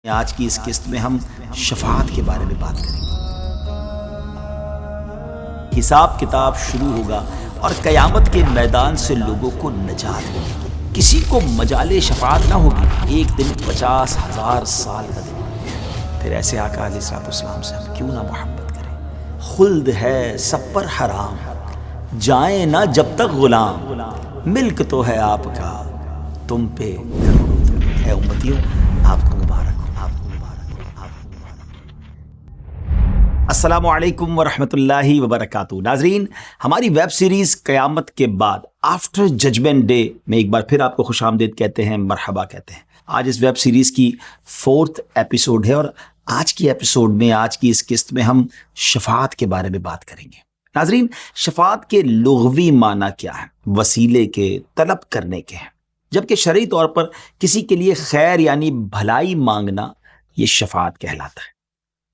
آج کی اس قسط میں ہم شفاعت کے بارے میں بات کریں گے۔ حساب کتاب شروع ہوگا اور قیامت کے میدان سے لوگوں کو نجات ملے گی۔ کسی کو مجال شفاعت نہ ہوگی، ایک دن 50,000 سال کا دن۔ پھر ایسے آقا علیہ الصلوۃ والسلام سے ہم کیوں نہ محبت کریں۔ خلد ہے سب پر حرام، جائیں نہ جب تک غلام، ملک تو ہے آپ کا تم پہ درود۔ اے امتیوں، آپ کو مبارک ہو، آپ کو مبارک ہو، آپ کو مبارک ہو۔ السلام علیکم ورحمۃ اللہ وبرکاتہ۔ ناظرین، ہماری ویب سیریز قیامت کے بعد آفٹر ججمنٹ ڈے میں ایک بار پھر آپ کو خوش آمدید کہتے ہیں، مرحبا کہتے ہیں۔ آج اس ویب سیریز کی 4th ایپیسوڈ ہے اور آج کی ایپیسوڈ میں، آج کی اس قسط میں ہم شفاعت کے بارے میں بات کریں گے۔ ناظرین، شفاعت کے لغوی معنی کیا ہے؟ وسیلے کے، طلب کرنے کے ہیں، جبکہ شرعی طور پر کسی کے لیے خیر یعنی بھلائی مانگنا یہ شفاعت کہلاتا ہے۔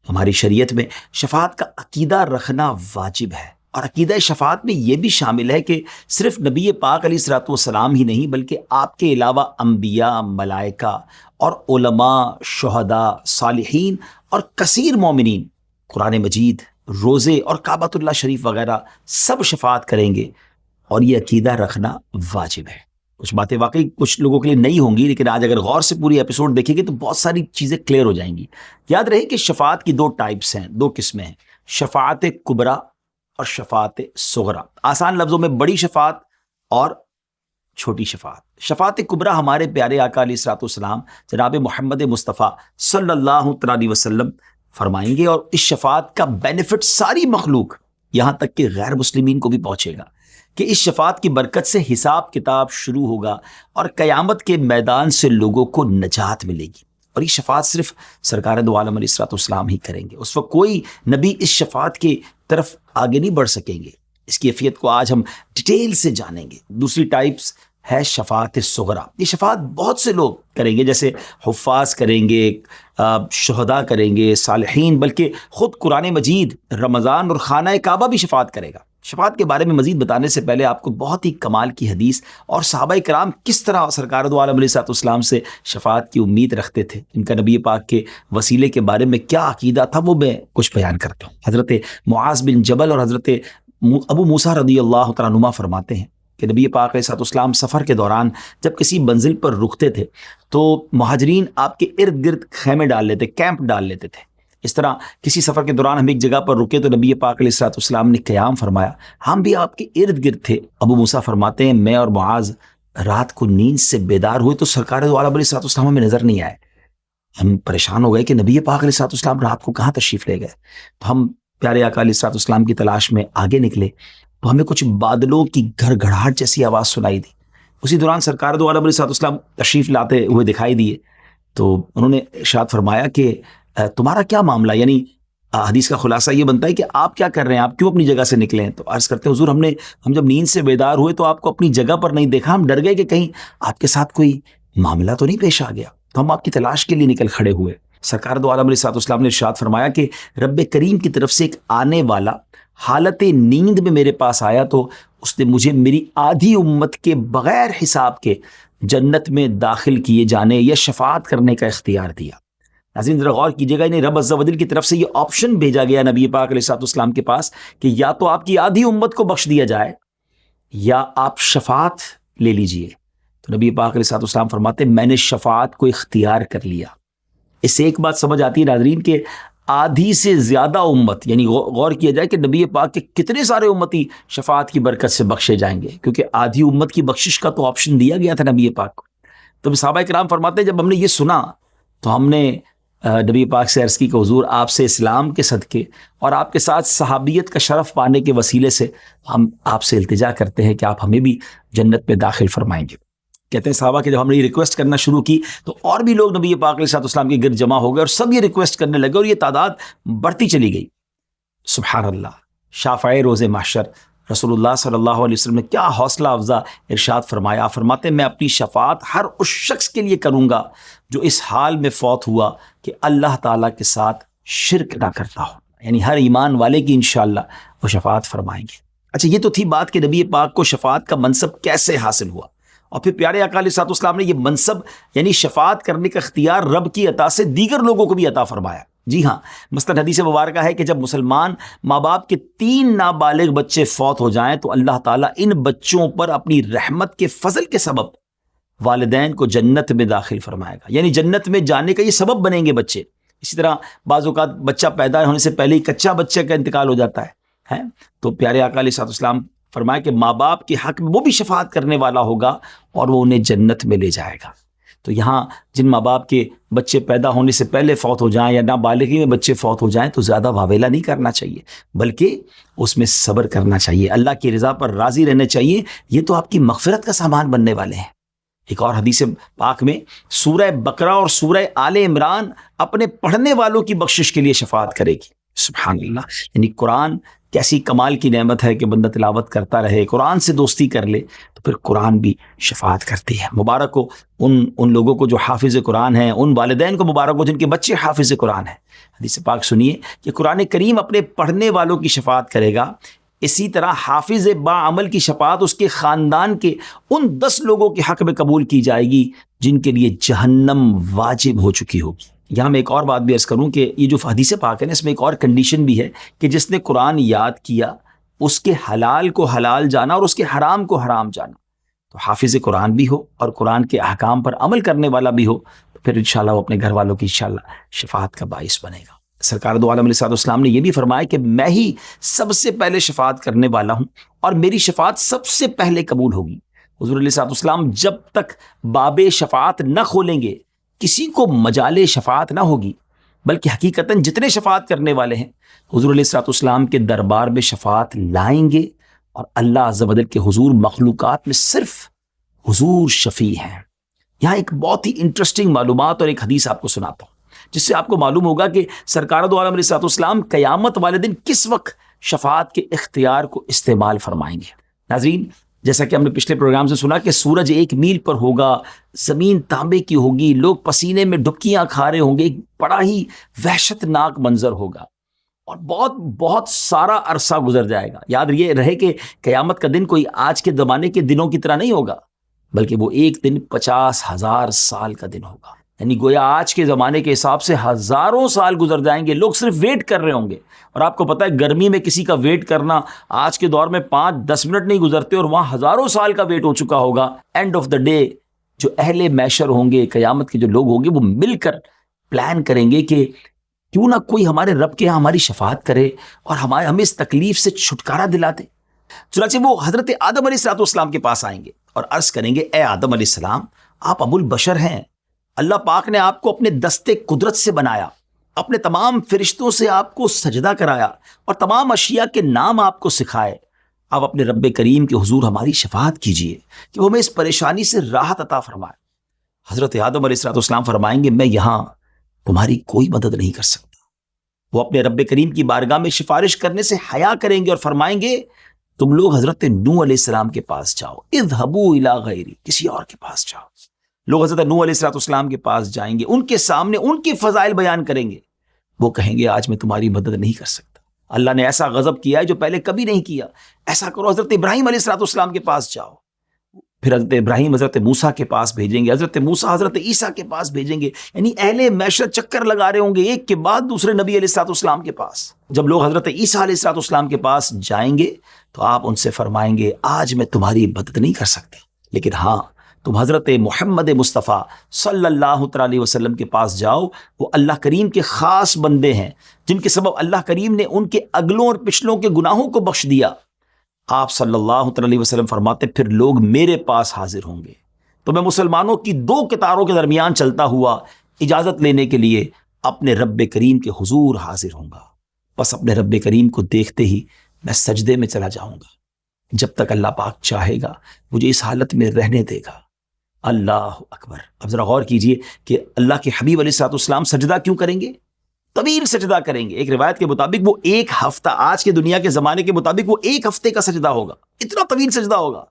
ہماری شریعت میں شفاعت کا عقیدہ رکھنا واجب ہے، اور عقیدہ شفاعت میں یہ بھی شامل ہے کہ صرف نبی پاک علیہ الصلوۃ والسلام ہی نہیں، بلکہ آپ کے علاوہ انبیاء، ملائکہ اور علماء، شہداء، صالحین اور کثیر مومنین قرآن مجید، روزے اور کعبۃ اللہ شریف وغیرہ سب شفاعت کریں گے، اور یہ عقیدہ رکھنا واجب ہے۔ کچھ باتیں واقعی کچھ لوگوں کے لیے نئی ہوں گی، لیکن آج اگر غور سے پوری ایپیسوڈ دیکھیں گے تو بہت ساری چیزیں کلیئر ہو جائیں گی۔ یاد رہے کہ شفاعت کی 2 ٹائپس ہیں، 2 قسمیں ہیں، شفاعت کبریٰ اور شفاعت صغریٰ۔ آسان لفظوں میں بڑی شفاعت اور چھوٹی شفاعت۔ شفاعت کبریٰ ہمارے پیارے آقا علیہ الصلوۃ والسلام جناب محمد مصطفیٰ صلی اللہ علیہ وسلم فرمائیں گے، اور اس شفاعت کا بینیفٹ ساری مخلوق یہاں تک کہ غیر مسلمین کو بھی پہنچے گا، کہ اس شفاعت کی برکت سے حساب کتاب شروع ہوگا اور قیامت کے میدان سے لوگوں کو نجات ملے گی۔ اور یہ شفاعت صرف سرکار دو عالم علیہ الصلوۃ والسلام ہی کریں گے، اس وقت کوئی نبی اس شفاعت کی طرف آگے نہیں بڑھ سکیں گے۔ اس کی کیفیت کو آج ہم ڈیٹیل سے جانیں گے۔ دوسری ٹائپس ہے شفاعت صغریٰ۔ یہ شفاعت بہت سے لوگ کریں گے، جیسے حفاظ کریں گے، شہداء کریں گے، صالحین، بلکہ خود قرآن مجید، رمضان اور خانہ کعبہ بھی شفاعت کرے گا۔ شفاعت کے بارے میں مزید بتانے سے پہلے آپ کو بہت ہی کمال کی حدیث اور صحابہ کرام کس طرح سرکار دو عالم علیہ الصلوۃ والسلام سے شفاعت کی امید رکھتے تھے، ان کا نبی پاک کے وسیلے کے بارے میں کیا عقیدہ تھا، وہ میں کچھ بیان کرتا ہوں۔ حضرت معاذ بن جبل اور حضرت ابو موسیٰ رضی اللہ تعالیٰ عنہما فرماتے ہیں کہ نبی پاک علیہ الصلوۃ والسلام سفر کے دوران جب کسی منزل پر رکتے تھے تو مہاجرین آپ کے ارد گرد خیمے ڈال لیتے، کیمپ ڈال لیتے تھے۔ اس طرح کسی سفر کے دوران ہم ایک جگہ پر رکے تو نبی پاک علیہ الصلوۃ والسلام نے قیام فرمایا، ہم بھی آپ کے ارد گرد تھے۔ ابو موسیٰ فرماتے ہیں میں اور معاذ رات کو نیند سے بیدار ہوئے تو سرکار دو عالم علیہ الصلوۃ والسلام ہمیں نظر نہیں آئے۔ ہم پریشان ہو گئے کہ نبی پاک علیہ الصلوۃ والسلام رات کو کہاں تشریف لے گئے۔ تو ہم پیارے آقا علیہ الصلوۃ والسلام کی تلاش میں آگے نکلے تو ہمیں کچھ بادلوں کی گھڑ گھڑاہٹ جیسی آواز سنائی دی۔ اسی دوران سرکار دو عالم علیہ الصلوۃ والسلام تشریف لاتے ہوئے دکھائی دیے، تو انہوں نے ارشاد فرمایا کہ تمہارا کیا معاملہ، یعنی حدیث کا خلاصہ یہ بنتا ہے کہ آپ کیا کر رہے ہیں، آپ کیوں اپنی جگہ سے نکلے ہیں؟ تو عرض کرتے ہیں حضور ہم جب نیند سے بیدار ہوئے تو آپ کو اپنی جگہ پر نہیں دیکھا، ہم ڈر گئے کہ کہیں آپ کے ساتھ کوئی معاملہ تو نہیں پیش آ گیا، تو ہم آپ کی تلاش کے لیے نکل کھڑے ہوئے۔ سرکار دو عالم علیہ الصلوۃ والسلام نے ارشاد فرمایا کہ رب کریم کی طرف سے ایک آنے والا حالت نیند میں میرے پاس آیا تو اس نے مجھے میری آدھی امت کے بغیر حساب کے جنت میں داخل کیے جانے یا شفاعت کرنے کا اختیار دیا۔ ناظرین ذرا غور کیجیے گا، انہیں رب عز و جل کی طرف سے یہ آپشن بھیجا گیا نبی پاک علیہ الصلوۃ والسلام کے پاس کہ یا تو آپ کی آدھی امت کو بخش دیا جائے یا آپ شفاعت لے لیجئے۔ تو نبی پاک علیہ الصلوۃ والسلام فرماتے میں نے شفاعت کو اختیار کر لیا۔ اس سے ایک بات سمجھ آتی ہے ناظرین کہ آدھی سے زیادہ امت، یعنی غور کیا جائے کہ نبی پاک کے کتنے سارے امتی شفاعت کی برکت سے بخشے جائیں گے، کیونکہ آدھی امت کی بخشش کا تو آپشن دیا گیا تھا نبی پاک کو۔ تو صحابہ کرام فرماتے ہیں جب ہم نے یہ سنا تو ہم نے نبی پاک سے عرض کی کہ حضور آپ سے اسلام کے صدقے اور آپ کے ساتھ صحابیت کا شرف پانے کے وسیلے سے ہم آپ سے التجا کرتے ہیں کہ آپ ہمیں بھی جنت میں داخل فرمائیں گے۔ کہتے ہیں صحابہ کہ جب ہم نے یہ ریکویسٹ کرنا شروع کی تو اور بھی لوگ نبی پاک علیہ الصلوۃ والسلام کے گرد جمع ہو گئے اور سب یہ ریکویسٹ کرنے لگے اور یہ تعداد بڑھتی چلی گئی۔ سبحان اللہ، شافع روز محشر رسول اللہ صلی اللہ علیہ وسلم نے کیا حوصلہ افزا ارشاد فرمایا، فرماتے ہیں میں اپنی شفاعت ہر اس شخص کے لیے کروں گا جو اس حال میں فوت ہوا کہ اللہ تعالیٰ کے ساتھ شرک نہ کرتا ہو، یعنی ہر ایمان والے کی انشاءاللہ وہ شفاعت فرمائیں گے۔ اچھا، یہ تو تھی بات کہ نبی پاک کو شفاعت کا منصب کیسے حاصل ہوا، اور پھر پیارے آقا علیہ الصلوۃ والسلام نے یہ منصب یعنی شفاعت کرنے کا اختیار رب کی عطا سے دیگر لوگوں کو بھی عطا فرمایا. جی ہاں، مثلاً حدیث مبارکہ ہے کہ جب مسلمان ماں باپ کے 3 نابالغ بچے فوت ہو جائیں تو اللہ تعالیٰ ان بچوں پر اپنی رحمت کے فضل کے سبب والدین کو جنت میں داخل فرمائے گا، یعنی جنت میں جانے کا یہ سبب بنیں گے بچے. اسی طرح بعض اوقات بچہ پیدا ہونے سے پہلے ہی کچا بچے کا انتقال ہو جاتا ہے تو پیارے آقا علیہ الصلوۃ والسلام فرمایا کہ ماں باپ کے حق میں وہ بھی شفاعت کرنے والا ہوگا اور وہ انہیں جنت میں لے جائے گا. تو یہاں جن ماں باپ کے بچے پیدا ہونے سے پہلے فوت ہو جائیں یا نابالغی میں بچے فوت ہو جائیں تو زیادہ واویلا نہیں کرنا چاہیے، بلکہ اس میں صبر کرنا چاہیے، اللہ کی رضا پر راضی رہنا چاہیے. یہ تو آپ کی مغفرت کا سامان بننے والے ہیں. ایک اور حدیث پاک میں سورہ بقرہ اور سورہ آل عمران اپنے پڑھنے والوں کی بخشش کے لیے شفاعت کرے گی. سبحان اللہ، یعنی قرآن کیسی کمال کی نعمت ہے کہ بندہ تلاوت کرتا رہے، قرآن سے دوستی کر لے تو پھر قرآن بھی شفاعت کرتی ہے. مبارک ہو ان لوگوں کو جو حافظ قرآن ہیں، ان والدین کو مبارک ہو جن کے بچے حافظ قرآن ہیں. حدیث پاک سنیے کہ قرآن کریم اپنے پڑھنے والوں کی شفاعت کرے گا، اسی طرح حافظ با عمل کی شفاعت اس کے خاندان کے ان 10 لوگوں کے حق میں قبول کی جائے گی جن کے لیے جہنم واجب ہو چکی ہوگی. یہاں میں ایک اور بات بھی عرض کروں کہ یہ جو حدیث پاک ہے نا، اس میں ایک اور کنڈیشن بھی ہے کہ جس نے قرآن یاد کیا اس کے حلال کو حلال جانا اور اس کے حرام کو حرام جانا. تو حافظ قرآن بھی ہو اور قرآن کے احکام پر عمل کرنے والا بھی ہو تو پھر انشاءاللہ وہ اپنے گھر والوں کی انشاءاللہ شفاعت کا باعث بنے گا. سرکار دو عالم علیہ الصلوۃ والسلام نے یہ بھی فرمایا کہ میں ہی سب سے پہلے شفاعت کرنے والا ہوں اور میری شفاعت سب سے پہلے قبول ہوگی. حضور علیہ الصلوۃ والسلام جب تک باب شفاعت نہ کھولیں گے کسی کو مجال شفاعت نہ ہوگی، بلکہ حقیقتاً جتنے شفاعت کرنے والے ہیں حضور علیہ الصلوۃ والسلام کے دربار میں شفاعت لائیں گے اور اللہ عز و جل کے حضور مخلوقات میں صرف حضور شفیع ہیں. یہاں ایک بہت ہی انٹرسٹنگ معلومات اور ایک حدیث آپ کو سناتا ہوں جس سے آپ کو معلوم ہوگا کہ سرکار دو عالم علیہ الصلوۃ والسلام قیامت والے دن کس وقت شفاعت کے اختیار کو استعمال فرمائیں گے. ناظرین، جیسا کہ ہم نے پچھلے پروگرام سے سنا کہ سورج 1 میل پر ہوگا، زمین تانبے کی ہوگی، لوگ پسینے میں ڈبکیاں کھا رہے ہوں گے، ایک بڑا ہی وحشت ناک منظر ہوگا اور بہت بہت سارا عرصہ گزر جائے گا. یاد یہ رہے کہ قیامت کا دن کوئی آج کے زمانے کے دنوں کی طرح نہیں ہوگا، بلکہ وہ ایک دن 50,000 سال کا دن ہوگا. یعنی گویا آج کے زمانے کے حساب سے ہزاروں سال گزر جائیں گے، لوگ صرف ویٹ کر رہے ہوں گے. اور آپ کو پتہ ہے گرمی میں کسی کا ویٹ کرنا آج کے دور میں 5-10 منٹ نہیں گزرتے اور وہاں ہزاروں سال کا ویٹ ہو چکا ہوگا. اینڈ آف دا ڈے جو اہل محشر ہوں گے، قیامت کے جو لوگ ہوں گے، وہ مل کر پلان کریں گے کہ کیوں نہ کوئی ہمارے رب کے یہاں ہماری شفاعت کرے اور ہمیں اس تکلیف سے چھٹکارا دلا دے. چنانچہ وہ حضرت آدم علیہ الصلوۃ والسلام کے پاس آئیں گے اور عرض کریں گے، اے آدم علیہ السلام، آپ ابو البشر ہیں، اللہ پاک نے آپ کو اپنے دستے قدرت سے بنایا، اپنے تمام فرشتوں سے آپ کو سجدہ کرایا اور تمام اشیاء کے نام آپ کو سکھائے. آپ اپنے رب کریم کے حضور ہماری شفاعت کیجئے کہ وہ ہمیں اس پریشانی سے راحت عطا فرمائے. حضرت آدم علیہ الصلوۃ والسلام فرمائیں گے، میں یہاں تمہاری کوئی مدد نہیں کر سکتا. وہ اپنے رب کریم کی بارگاہ میں سفارش کرنے سے حیا کریں گے اور فرمائیں گے، تم لوگ حضرت نوح علیہ السلام کے پاس جاؤ، اذهبوا الی غیری، کسی اور کے پاس جاؤ. لوگ حضرت نوح علیہ السلام کے پاس جائیں گے، ان کے سامنے ان کے فضائل بیان کریں گے. وہ کہیں گے، آج میں تمہاری مدد نہیں کر سکتا، اللہ نے ایسا غضب کیا ہے جو پہلے کبھی نہیں کیا. ایسا کرو، حضرت ابراہیم علیہ السلام کے پاس جاؤ. پھر حضرت ابراہیم حضرت موسیٰ کے پاس بھیجیں گے، حضرت موسیٰ حضرت عیسیٰ کے پاس بھیجیں گے. یعنی اہل محشر چکر لگا رہے ہوں گے ایک کے بعد دوسرے نبی علیہ السلام کے پاس. جب لوگ حضرت عیسیٰ علیہ السلام کے پاس جائیں گے تو آپ ان سے فرمائیں گے، آج میں تمہاری مدد نہیں کر سکتا، لیکن ہاں تم حضرت محمد مصطفیٰ صلی اللہ علیہ وسلم کے پاس جاؤ. وہ اللہ کریم کے خاص بندے ہیں جن کے سبب اللہ کریم نے ان کے اگلوں اور پچھلوں کے گناہوں کو بخش دیا. آپ صلی اللہ علیہ وسلم فرماتے، پھر لوگ میرے پاس حاضر ہوں گے تو میں مسلمانوں کی 2 قطاروں کے درمیان چلتا ہوا اجازت لینے کے لیے اپنے رب کریم کے حضور حاضر ہوں گا. بس اپنے رب کریم کو دیکھتے ہی میں سجدے میں چلا جاؤں گا، جب تک اللہ پاک چاہے گا مجھے اس حالت میں رہنے دے گا. اللہ اکبر. اب ذرا غور کیجئے کہ اللہ کے حبیب علیہ الصلوۃ والسلام سجدہ کیوں کریں گے؟ طویل سجدہ کریں گے. ایک روایت کے مطابق وہ 1 ہفتہ، آج کے دنیا کے زمانے کے مطابق وہ 1 ہفتے کا سجدہ ہوگا، اتنا طویل سجدہ ہوگا.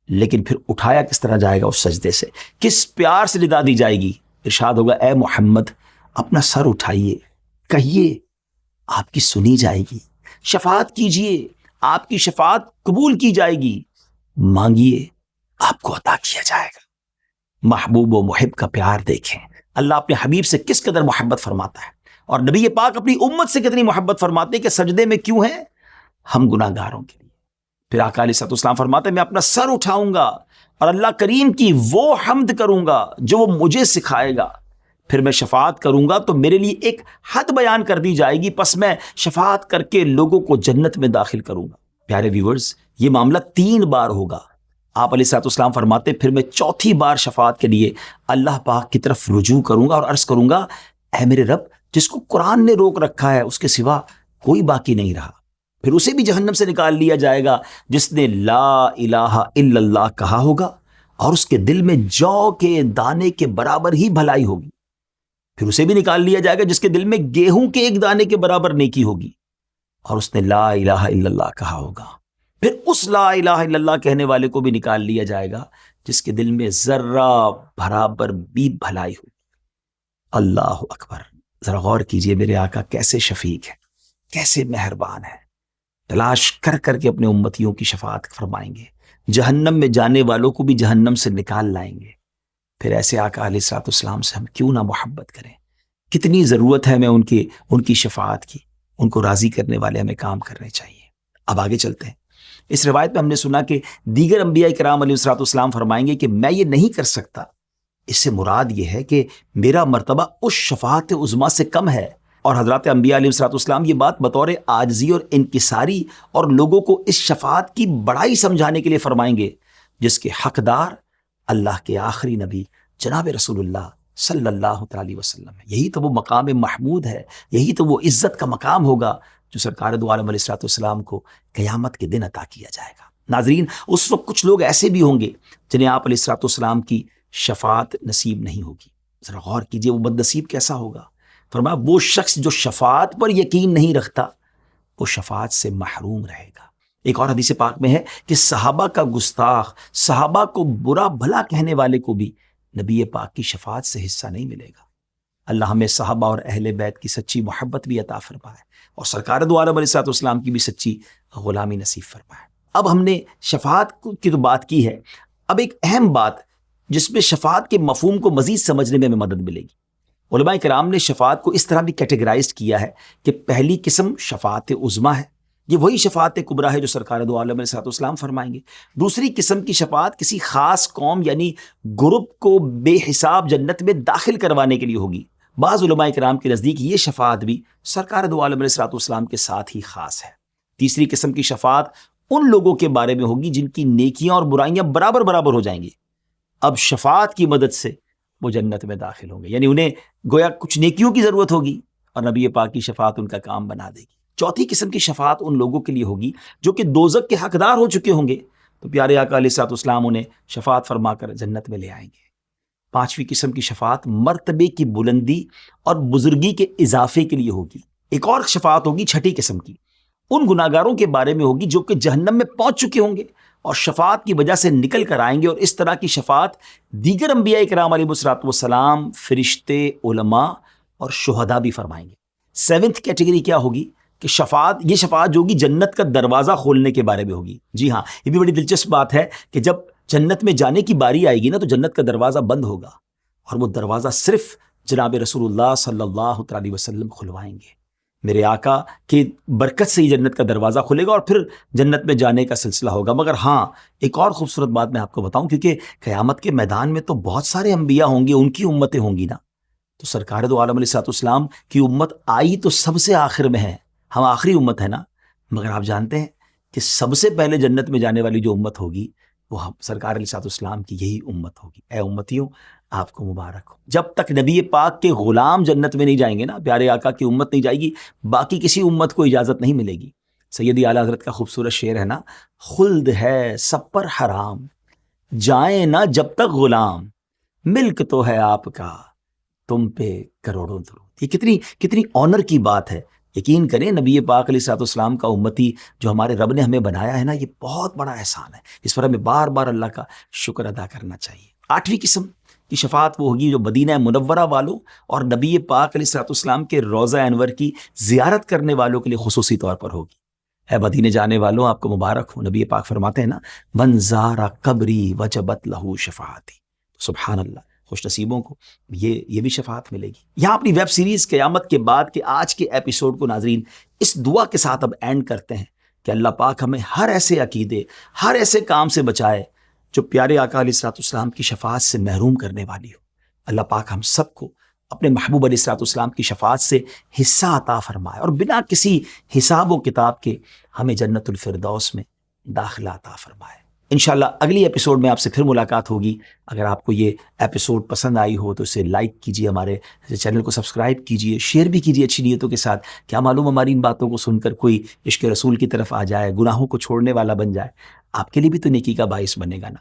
لیکن پھر اٹھایا کس طرح جائے گا اس سجدے سے، کس پیار سے ندا دی جائے گی؟ ارشاد ہوگا، اے محمد اپنا سر اٹھائیے، کہیے آپ کی سنی جائے گی، شفاعت کیجئے آپ کی شفاعت قبول کی جائے گی، مانگیے آپ کو عطا کیا جائے گا۔ محبوب و محب کا پیار دیکھیں، اللہ اپنے حبیب سے کس قدر محبت فرماتا ہے، اور نبی پاک اپنی امت سے کتنی محبت فرماتے ہیں کہ سجدے میں کیوں ہیں؟ ہم گناہ گاروں کے لیے۔ پھر آقا علیہ الصلوۃ والسلام فرماتے ہیں میں اپنا سر اٹھاؤں گا اور اللہ کریم کی وہ حمد کروں گا جو وہ مجھے سکھائے گا، پھر میں شفاعت کروں گا تو میرے لیے ایک حد بیان کر دی جائے گی، پس میں شفاعت کر کے لوگوں کو جنت میں داخل کروں گا۔ پیارے ویورز، یہ معاملہ 3 بار ہوگا۔ آپ علیہ الصلوۃ والسلام فرماتے پھر میں چوتھی بار شفاعت کے لیے اللہ پاک کی طرف رجوع کروں گا اور عرض کروں گا اے میرے رب، جس کو قرآن نے روک رکھا ہے اس کے سوا کوئی باقی نہیں رہا۔ پھر اسے بھی جہنم سے نکال لیا جائے گا جس نے لا الہ الا اللہ کہا ہوگا اور اس کے دل میں جو کے دانے کے برابر ہی بھلائی ہوگی۔ پھر اسے بھی نکال لیا جائے گا جس کے دل میں گیہوں کے ایک دانے کے برابر نیکی ہوگی اور اس نے لا الہ الا اللہ کہا ہوگا۔ پھر اس لا الہ الا اللہ کہنے والے کو بھی نکال لیا جائے گا جس کے دل میں ذرہ برابر بھی بھلائی ہوگی۔ اللہ اکبر! ذرا غور کیجئے میرے آقا کیسے شفیق ہے، کیسے مہربان ہے، تلاش کر کر کے اپنے امتیوں کی شفاعت فرمائیں گے، جہنم میں جانے والوں کو بھی جہنم سے نکال لائیں گے۔ پھر ایسے آقا علیہ الصلوۃ والسلام سے ہم کیوں نہ محبت کریں؟ کتنی ضرورت ہے ہمیں ان کی شفاعت کی، ان کو راضی کرنے والے ہمیں کام کرنے چاہیے۔ اب آگے چلتے ہیں۔ اس روایت میں ہم نے سنا کہ دیگر انبیاء کرام علیہ الصلوۃ والسلام فرمائیں گے کہ میں یہ نہیں کر سکتا، اس سے مراد یہ ہے کہ میرا مرتبہ اس شفاعت عظمیٰ سے کم ہے، اور حضرات انبیاء علیہ الصلوۃ والسلام یہ بات بطور عاجزی اور انکساری اور لوگوں کو اس شفاعت کی بڑائی سمجھانے کے لیے فرمائیں گے جس کے حقدار اللہ کے آخری نبی جناب رسول اللہ صلی اللہ علیہ وسلم ہے۔ یہی تو وہ مقام محمود ہے، یہی تو وہ عزت کا مقام ہوگا جو سرکار دو عالم علیہ الصلوۃ والسلام کو قیامت کے دن عطا کیا جائے گا۔ ناظرین، اس وقت کچھ لوگ ایسے بھی ہوں گے جنہیں آپ علیہ الصلوۃ والسلام کی شفاعت نصیب نہیں ہوگی۔ ذرا غور کیجئے وہ بد نصیب کیسا ہوگا۔ فرمایا وہ شخص جو شفاعت پر یقین نہیں رکھتا وہ شفاعت سے محروم رہے گا۔ ایک اور حدیث پاک میں ہے کہ صحابہ کا گستاخ، صحابہ کو برا بھلا کہنے والے کو بھی نبی پاک کی شفاعت سے حصہ نہیں ملے گا۔ اللہ ہمیں صحابہ اور اہل بیت کی سچی محبت بھی عطا فرمائے اور سرکار دو عالم علیہ الصلوۃ والسلام کی بھی سچی غلامی نصیب فرمائے۔ اب ہم نے شفاعت کی تو بات کی ہے، اب ایک اہم بات جس میں شفاعت کے مفہوم کو مزید سمجھنے میں ہمیں مدد ملے گی۔ علماء کرام نے شفاعت کو اس طرح بھی کیٹیگرائز کیا ہے کہ پہلی قسم شفاعت عظمیٰ ہے، یہ وہی شفاعت کبریٰ ہے جو سرکار دو عالم علیہ الصلوۃ والسلام فرمائیں گے۔ دوسری قسم کی شفاعت کسی خاص قوم یعنی گروپ کو بے حساب جنت میں داخل کروانے کے لیے ہوگی۔ بعض علماء کرام کے نزدیک یہ شفاعت بھی سرکار دو عالم علیہ الصلوۃ والسلام کے ساتھ ہی خاص ہے۔ تیسری قسم کی شفاعت ان لوگوں کے بارے میں ہوگی جن کی نیکیاں اور برائیاں برابر برابر ہو جائیں گی، اب شفاعت کی مدد سے وہ جنت میں داخل ہوں گے، یعنی انہیں گویا کچھ نیکیوں کی ضرورت ہوگی اور نبی پاک کی شفاعت ان کا کام بنا دے گی۔ چوتھی قسم کی شفاعت ان لوگوں کے لیے ہوگی جو کہ دوزخ کے حقدار ہو چکے ہوں گے، تو پیارے آقا علیہ الصلوۃ والسلام انہیں شفاعت فرما کر جنت میں لے آئیں گے۔ پانچویں قسم کی شفاعت مرتبے کی بلندی اور بزرگی کے اضافے کے لیے ہوگی۔ ایک اور شفاعت ہوگی چھٹی قسم کی، ان گناہگاروں کے بارے میں ہوگی جو کہ جہنم میں پہنچ چکے ہوں گے اور شفاعت کی وجہ سے نکل کر آئیں گے، اور اس طرح کی شفاعت دیگر انبیاء کرام علیہ الصلوۃ والسلام، فرشتے، علماء اور شہداء بھی فرمائیں گے۔ سیونتھ کیٹیگری کیا ہوگی کہ یہ شفاعت جو ہوگی جنت کا دروازہ کھولنے کے بارے میں ہوگی۔ جی ہاں، یہ بھی بڑی دلچسپ بات ہے کہ جب جنت میں جانے کی باری آئے گی نا تو جنت کا دروازہ بند ہوگا اور وہ دروازہ صرف جناب رسول اللہ صلی اللہ علیہ وسلم کھلوائیں گے۔ میرے آقا کی برکت سے ہی جنت کا دروازہ کھلے گا اور پھر جنت میں جانے کا سلسلہ ہوگا۔ مگر ہاں، ایک اور خوبصورت بات میں آپ کو بتاؤں، کیونکہ قیامت کے میدان میں تو بہت سارے انبیاء ہوں گے، ان کی امتیں ہوں گی نا، تو سرکار دو عالم علیہ الصلوۃ والسلام کی امت آئی تو سب سے آخر میں ہے، ہم آخری امت ہے نا، مگر آپ جانتے ہیں کہ سب سے پہلے جنت میں جانے والی جو امت ہوگی وہ سرکار علیہ الصلوۃ والسلام کی یہی امت ہوگی۔ اے امتیوں، آپ کو مبارک ہو۔ جب تک نبی پاک کے غلام جنت میں نہیں جائیں گے نا، پیارے آقا کی امت نہیں جائے گی، باقی کسی امت کو اجازت نہیں ملے گی۔ سیدی اعلیٰ حضرت کا خوبصورت شعر ہے نا، خلد ہے سب پر حرام، جائیں نہ جب تک غلام، ملک تو ہے آپ کا تم پہ کروڑوں درود۔ یہ کتنی آنر کی بات ہے۔ یقین کریں نبی پاک علیہ الصلوۃ والسلام کا امتی جو ہمارے رب نے ہمیں بنایا ہے نا، یہ بہت بڑا احسان ہے، اس پر ہمیں بار بار اللہ کا شکر ادا کرنا چاہیے۔ آٹھویں قسم کی شفاعت وہ ہوگی جو مدینہ منورہ والوں اور نبی پاک علیہ الصلوۃ والسلام کے روضہ انور کی زیارت کرنے والوں کے لیے خصوصی طور پر ہوگی۔ اے مدینے جانے والوں، آپ کو مبارک ہو۔ نبی پاک فرماتے ہیں نا، من زارا قبری وجبت لہو شفاعتی، سبحان اللہ، خوش نصیبوں کو یہ بھی شفاعت ملے گی۔ یہاں اپنی ویب سیریز قیامت کے بعد کے آج کے ایپیسوڈ کو ناظرین اس دعا کے ساتھ اب اینڈ کرتے ہیں کہ اللہ پاک ہمیں ہر ایسے عقیدے، ہر ایسے کام سے بچائے جو پیارے آقا علیہ الصلوۃ والسلام کی شفاعت سے محروم کرنے والی ہو۔ اللہ پاک ہم سب کو اپنے محبوب علیہ الصلوۃ والسلام کی شفاعت سے حصہ عطا فرمائے، اور بنا کسی حساب و کتاب کے ہمیں جنت الفردوس میں داخلہ عطا فرمائے۔ انشاءاللہ اگلی ایپیسوڈ میں آپ سے پھر ملاقات ہوگی۔ اگر آپ کو یہ ایپیسوڈ پسند آئی ہو تو اسے لائک کیجیے، ہمارے چینل کو سبسکرائب کیجیے، شیئر بھی کیجیے اچھی نیتوں کے ساتھ۔ کیا معلوم ہماری ان باتوں کو سن کر کوئی عشق رسول کی طرف آ جائے، گناہوں کو چھوڑنے والا بن جائے، آپ کے لیے بھی تو نیکی کا باعث بنے گا نا۔